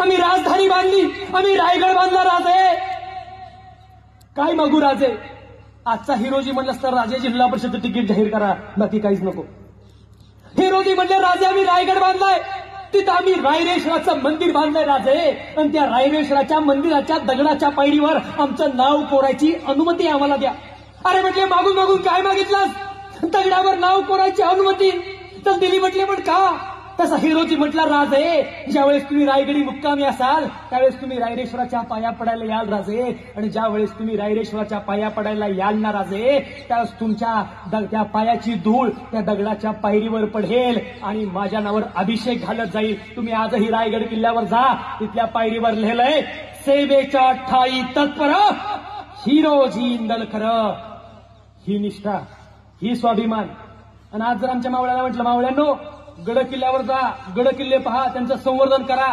आम्ही राजधानी बांधली, आम्ही रायगड बांधला राजे. काय मागू राजे? आजचा हिरोजी म्हणलं तर राजे जिल्हा परिषद तिकीट जाहीर करा, बाकी काहीच नको. हिरोजी म्हणले राजे आम्ही रायगड बांधलाय, तिथं आम्ही रायरेश्वराचं मंदिर बांधलंय राजे, आणि त्या रायरेश्वराच्या मंदिराच्या दगडाच्या पायरीवर आमचं नाव कोरायची अनुमती आम्हाला द्या. अरे म्हटले मागून मागून काय मागितलं? दगडावर नाव कोरायची अनुमती तर दिली. म्हटले पण का? तसा हिरोजी म्हटला राजे ज्यावेळेस तुम्ही रायगडी मुक्कामी असाल त्यावेळेस तुम्ही रायरेश्वराच्या पाया पडायला याल राजे, आणि ज्या वेळेस तुम्ही रायरेश्वराच्या पाया पडायला याल ना राजे त्यावेळेस तुमच्या त्या पायाची धूळ त्या दगडाच्या पायरीवर पडेल आणि माझ्या नावावर अभिषेक घालत जाईल. तुम्ही आजही रायगड किल्ल्यावर जा, तिथल्या पायरीवर लिहिलंय सेवेच्या ठाई तत्पर हिरोजी इंदलकर. ही निष्ठा, ही स्वाभिमान. आणि आज जर आमच्या मावळ्याला म्हटलं मावळ्यांनो गड किल्ल्यावर जा, गड किल्ले पहा, त्यांचं संवर्धन करा,